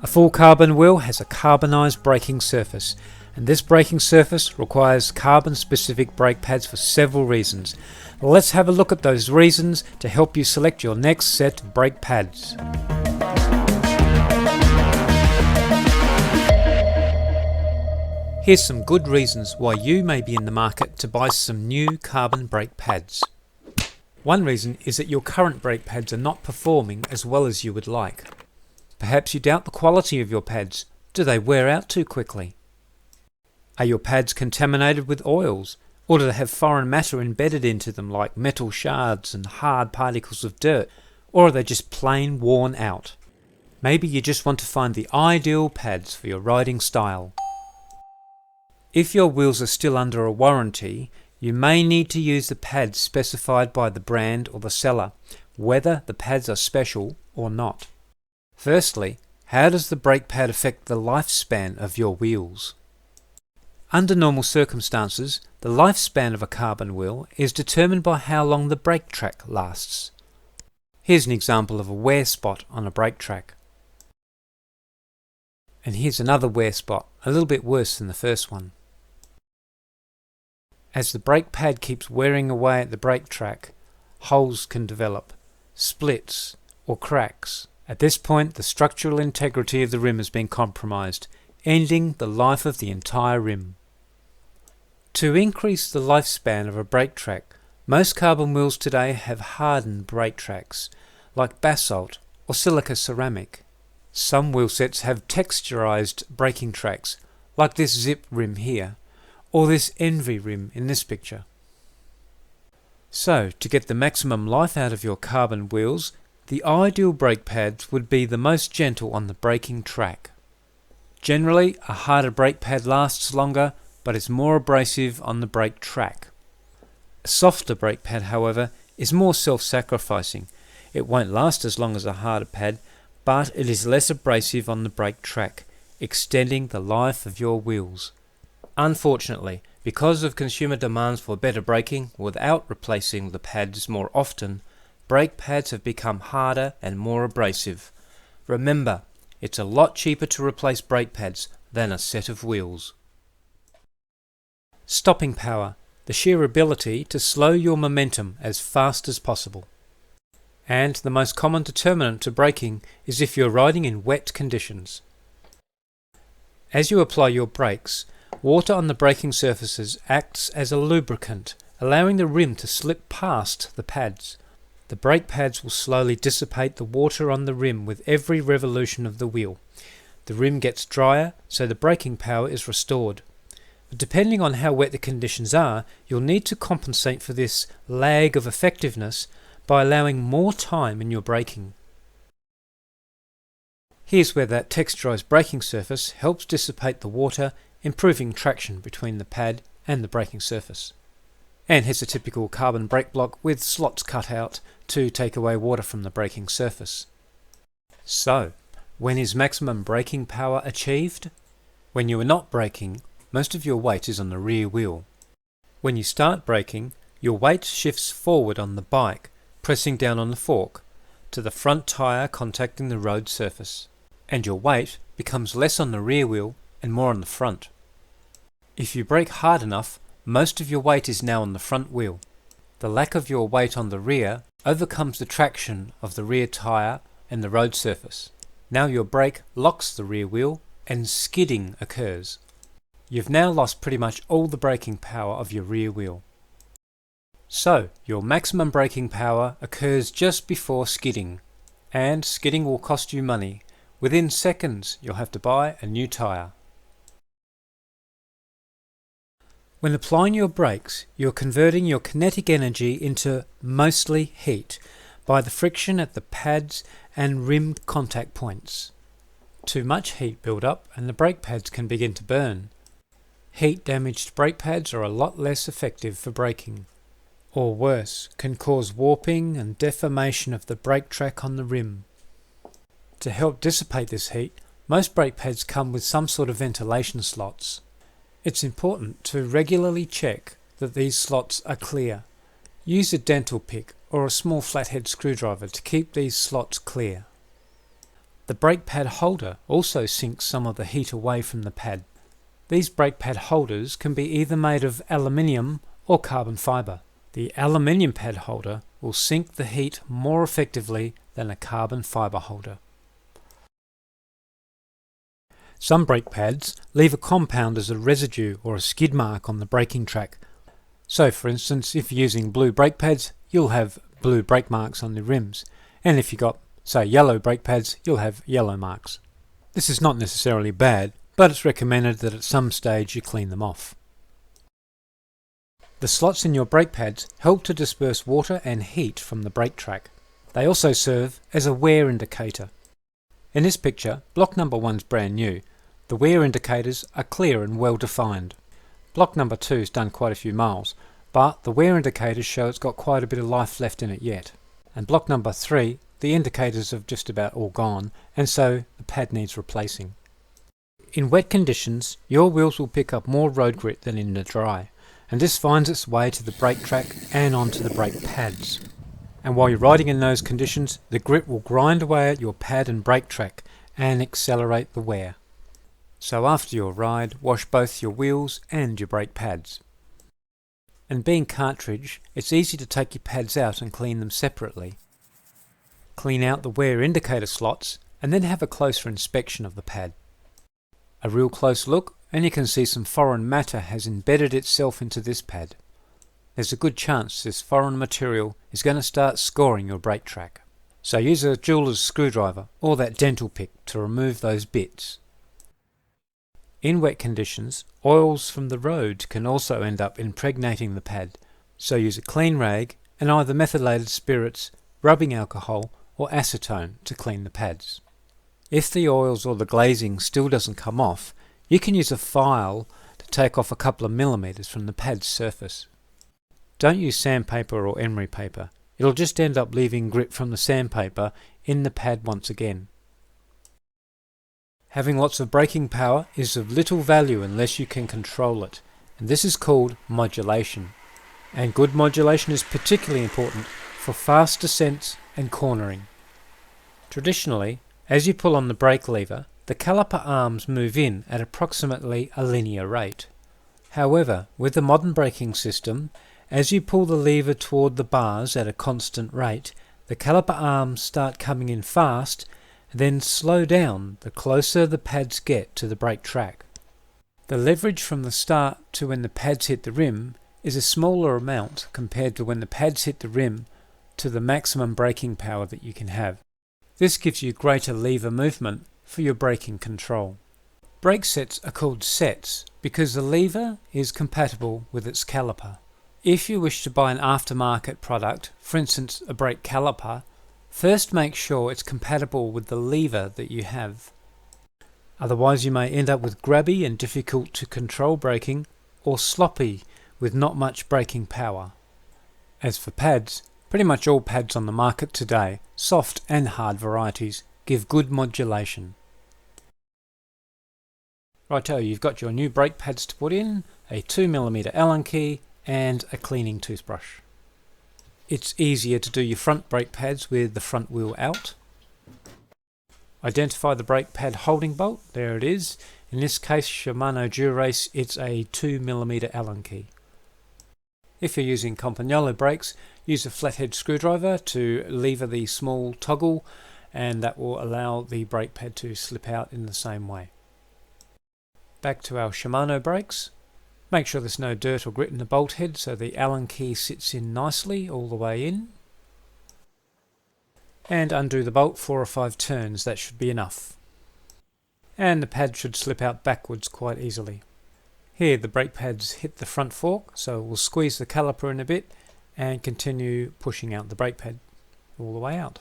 A full carbon wheel has a carbonised braking surface, and this braking surface requires carbon specific brake pads for several reasons. Let's have a look at those reasons to help you select your next set of brake pads. Here's some good reasons why you may be in the market to buy some new carbon brake pads. One reason is that your current brake pads are not performing as well as you would like. Perhaps you doubt the quality of your pads. Do they wear out too quickly? Are your pads contaminated with oils, or do they have foreign matter embedded into them like metal shards and hard particles of dirt, or are they just plain worn out? Maybe you just want to find the ideal pads for your riding style. If your wheels are still under a warranty, you may need to use the pads specified by the brand or the seller, whether the pads are special or not. Firstly, how does the brake pad affect the lifespan of your wheels? Under normal circumstances, the lifespan of a carbon wheel is determined by how long the brake track lasts. Here's an example of a wear spot on a brake track. And here's another wear spot, a little bit worse than the first one. As the brake pad keeps wearing away at the brake track, holes can develop, splits or cracks. At this point, the structural integrity of the rim has been compromised, ending the life of the entire rim. To increase the lifespan of a brake track, most carbon wheels today have hardened brake tracks, like basalt or silica ceramic. Some wheel sets have texturized braking tracks, like this zip rim here, or this envy rim in this picture. So, to get the maximum life out of your carbon wheels, the ideal brake pads would be the most gentle on the braking track. Generally, a harder brake pad lasts longer, but is more abrasive on the brake track. A softer brake pad, however, is more self-sacrificing. It won't last as long as a harder pad, but it is less abrasive on the brake track, extending the life of your wheels. Unfortunately, because of consumer demands for better braking without replacing the pads more often, brake pads have become harder and more abrasive. Remember, it's a lot cheaper to replace brake pads than a set of wheels. Stopping power, the sheer ability to slow your momentum as fast as possible. And the most common determinant to braking is if you're riding in wet conditions. As you apply your brakes, water on the braking surfaces acts as a lubricant, allowing the rim to slip past the pads. The brake pads will slowly dissipate the water on the rim with every revolution of the wheel. The rim gets drier, so the braking power is restored. But depending on how wet the conditions are, you'll need to compensate for this lag of effectiveness by allowing more time in your braking. Here's where that texturized braking surface helps dissipate the water, improving traction between the pad and the braking surface. And here's a typical carbon brake block with slots cut out to take away water from the braking surface. So, when is maximum braking power achieved? When you are not braking, most of your weight is on the rear wheel. When you start braking, your weight shifts forward on the bike, pressing down on the fork, to the front tyre contacting the road surface, and your weight becomes less on the rear wheel and more on the front. If you brake hard enough, most of your weight is now on the front wheel. The lack of your weight on the rear overcomes the traction of the rear tyre and the road surface. Now your brake locks the rear wheel and skidding occurs. You've now lost pretty much all the braking power of your rear wheel. So, your maximum braking power occurs just before skidding, and skidding will cost you money. Within seconds, you'll have to buy a new tyre. When applying your brakes, you're converting your kinetic energy into mostly heat by the friction at the pads and rim contact points. Too much heat build up and the brake pads can begin to burn. Heat-damaged brake pads are a lot less effective for braking, or worse, can cause warping and deformation of the brake track on the rim. To help dissipate this heat, most brake pads come with some sort of ventilation slots. It's important to regularly check that these slots are clear. Use a dental pick or a small flathead screwdriver to keep these slots clear. The brake pad holder also sinks some of the heat away from the pad. These brake pad holders can be either made of aluminium or carbon fibre. The aluminium pad holder will sink the heat more effectively than a carbon fibre holder. Some brake pads leave a compound as a residue or a skid mark on the braking track. So for instance, if you're using blue brake pads, you'll have blue brake marks on the rims, and if you've got, say, yellow brake pads, you'll have yellow marks. This is not necessarily bad, but it's recommended that at some stage you clean them off. The slots in your brake pads help to disperse water and heat from the brake track. They also serve as a wear indicator. In this picture, block number 1's brand new. The wear indicators are clear and well defined. Block number 2's done quite a few miles, but the wear indicators show it's got quite a bit of life left in it yet. And block number 3, the indicators have just about all gone, and so the pad needs replacing. In wet conditions, your wheels will pick up more road grit than in the dry, and this finds its way to the brake track and onto the brake pads. And while you're riding in those conditions, the grit will grind away at your pad and brake track and accelerate the wear. So after your ride, wash both your wheels and your brake pads. And being cartridge, it's easy to take your pads out and clean them separately. Clean out the wear indicator slots and then have a closer inspection of the pad. A real close look and you can see some foreign matter has embedded itself into this pad. There's a good chance this foreign material is going to start scoring your brake track. So use a jeweler's screwdriver or that dental pick to remove those bits. In wet conditions, oils from the road can also end up impregnating the pad, so use a clean rag and either methylated spirits, rubbing alcohol or acetone to clean the pads. If the oils or the glazing still doesn't come off, you can use a file to take off a couple of millimeters from the pad's surface. Don't use sandpaper or emery paper, it'll just end up leaving grit from the sandpaper in the pad once again. Having lots of braking power is of little value unless you can control it, and this is called modulation. And good modulation is particularly important for fast descents and cornering. Traditionally, as you pull on the brake lever, the caliper arms move in at approximately a linear rate. However, with the modern braking system, as you pull the lever toward the bars at a constant rate, the caliper arms start coming in fast, then slow down the closer the pads get to the brake track. The leverage from the start to when the pads hit the rim is a smaller amount compared to when the pads hit the rim to the maximum braking power that you can have. This gives you greater lever movement for your braking control. Brake sets are called sets because the lever is compatible with its caliper. If you wish to buy an aftermarket product, for instance a brake caliper, first make sure it's compatible with the lever that you have. Otherwise you may end up with grabby and difficult to control braking, or sloppy with not much braking power. As for pads, pretty much all pads on the market today, soft and hard varieties, give good modulation. Righto, you've got your new brake pads to put in, a 2mm Allen key and a cleaning toothbrush. It's easier to do your front brake pads with the front wheel out. Identify the brake pad holding bolt, there it is. In this case Shimano Durace, it's a 2mm Allen key. If you're using Campagnolo brakes, use a flathead screwdriver to lever the small toggle and that will allow the brake pad to slip out in the same way. Back to our Shimano brakes. Make sure there's no dirt or grit in the bolt head so the Allen key sits in nicely all the way in. And undo the bolt 4 or 5 turns, that should be enough. And the pad should slip out backwards quite easily. Here the brake pads hit the front fork, so we'll squeeze the caliper in a bit and continue pushing out the brake pad all the way out.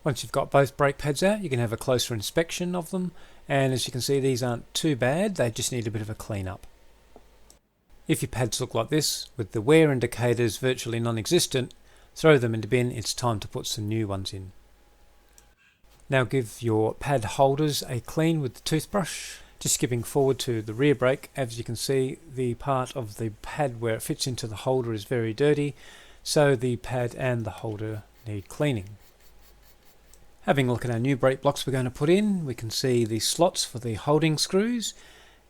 Once you've got both brake pads out, you can have a closer inspection of them, and as you can see these aren't too bad, they just need a bit of a clean up. If your pads look like this, with the wear indicators virtually non-existent, throw them in the bin, it's time to put some new ones in. Now give your pad holders a clean with the toothbrush. Just skipping forward to the rear brake, as you can see the part of the pad where it fits into the holder is very dirty, so the pad and the holder need cleaning. Having a look at our new brake blocks we're going to put in, we can see the slots for the holding screws,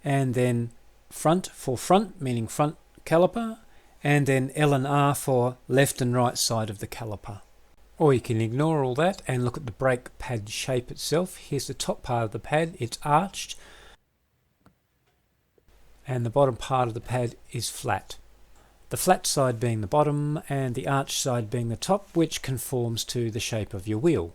and then front for front, meaning front caliper, and then L and R for left and right side of the caliper. Or you can ignore all that and look at the brake pad shape itself. Here's the top part of the pad, it's arched, and the bottom part of the pad is flat. The flat side being the bottom and the arched side being the top, which conforms to the shape of your wheel.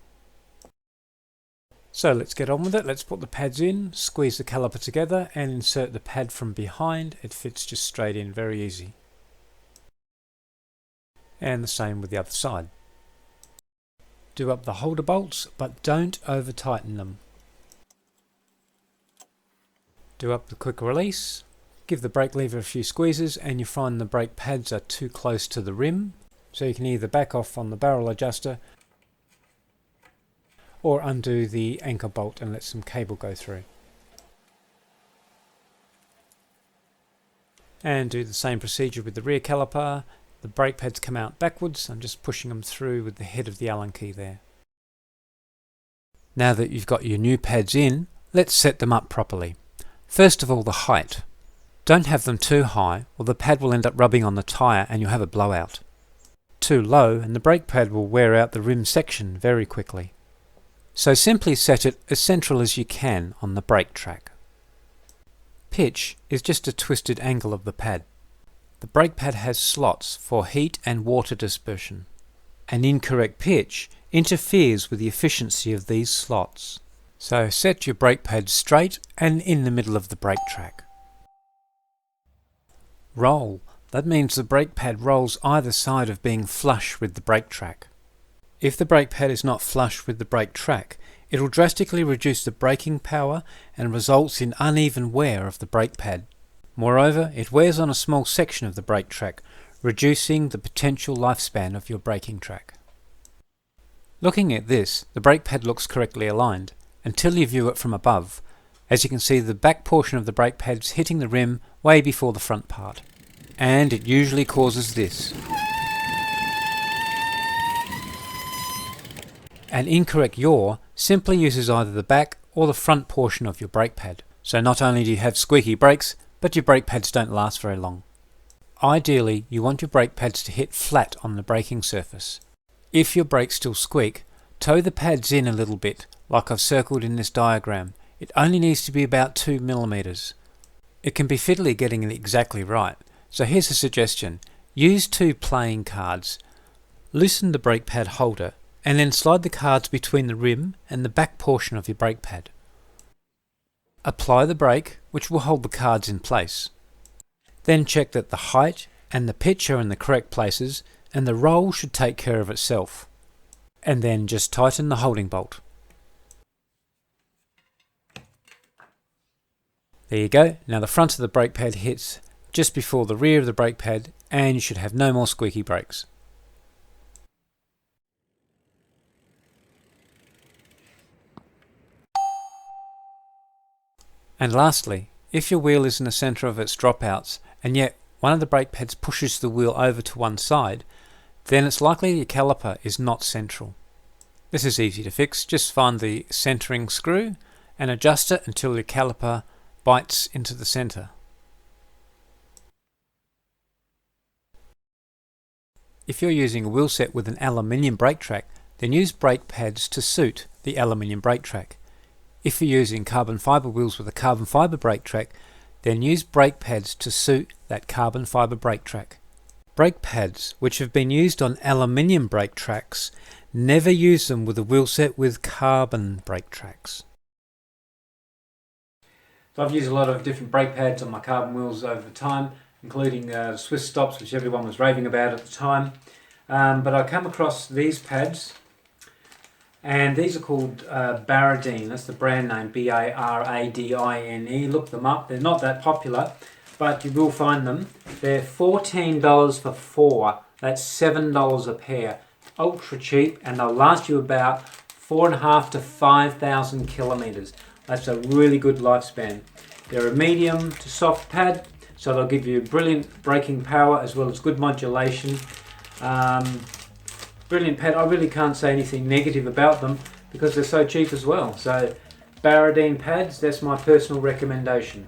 So let's get on with it. Let's put the pads in, squeeze the caliper together and insert the pad from behind. It fits just straight in, very easy. And the same with the other side. Do up the holder bolts, but don't over tighten them. Do up the quick release, give the brake lever a few squeezes and you find the brake pads are too close to the rim, so you can either back off on the barrel adjuster or undo the anchor bolt and let some cable go through. And do the same procedure with the rear caliper. The brake pads come out backwards. I'm just pushing them through with the head of the Allen key there. Now that you've got your new pads in, let's set them up properly. First of all, the height. Don't have them too high or the pad will end up rubbing on the tyre and you'll have a blowout. Too low and the brake pad will wear out the rim section very quickly. So simply set it as central as you can on the brake track. Pitch is just a twisted angle of the pad. The brake pad has slots for heat and water dispersion. An incorrect pitch interferes with the efficiency of these slots. So set your brake pad straight and in the middle of the brake track. Roll. That means the brake pad rolls either side of being flush with the brake track. If the brake pad is not flush with the brake track, it will drastically reduce the braking power and results in uneven wear of the brake pad. Moreover, it wears on a small section of the brake track, reducing the potential lifespan of your braking track. Looking at this, the brake pad looks correctly aligned, until you view it from above. As you can see, the back portion of the brake pad's hitting the rim way before the front part. And it usually causes this. An incorrect yaw simply uses either the back or the front portion of your brake pad. So not only do you have squeaky brakes, but your brake pads don't last very long. Ideally, you want your brake pads to hit flat on the braking surface. If your brakes still squeak, toe the pads in a little bit, like I've circled in this diagram. It only needs to be about 2 mm. It can be fiddly getting it exactly right. So here's a suggestion. Use 2 playing cards. Loosen the brake pad holder and then slide the cards between the rim and the back portion of your brake pad. Apply the brake, which will hold the cards in place. Then check that the height and the pitch are in the correct places and the roll should take care of itself. And then just tighten the holding bolt. There you go. Now the front of the brake pad hits just before the rear of the brake pad and you should have no more squeaky brakes. And lastly, if your wheel is in the centre of its dropouts and yet one of the brake pads pushes the wheel over to one side, then it's likely your caliper is not central. This is easy to fix. Just find the centering screw and adjust it until your caliper bites into the centre. If you're using a wheel set with an aluminium brake track, then use brake pads to suit the aluminium brake track. If you're using carbon fibre wheels with a carbon fibre brake track, then use brake pads to suit that carbon fibre brake track. Brake pads which have been used on aluminium brake tracks, never use them with a wheel set with carbon brake tracks. So I've used a lot of different brake pads on my carbon wheels over time, including the Swiss stops, which everyone was raving about at the time. But I come across these pads, and these are called Baradine. That's the brand name, B-A-R-A-D-I-N-E. Look them up. They're not that popular, but you will find them. They're $14 for 4. That's $7 a pair. Ultra cheap, and they'll last you about 4,500 to 5,000 kilometres. That's a really good lifespan. They're a medium to soft pad, so they'll give you brilliant braking power as well as good modulation. Brilliant pad. I really can't say anything negative about them. because they're so cheap as well. So Barradine pads, that's my personal recommendation.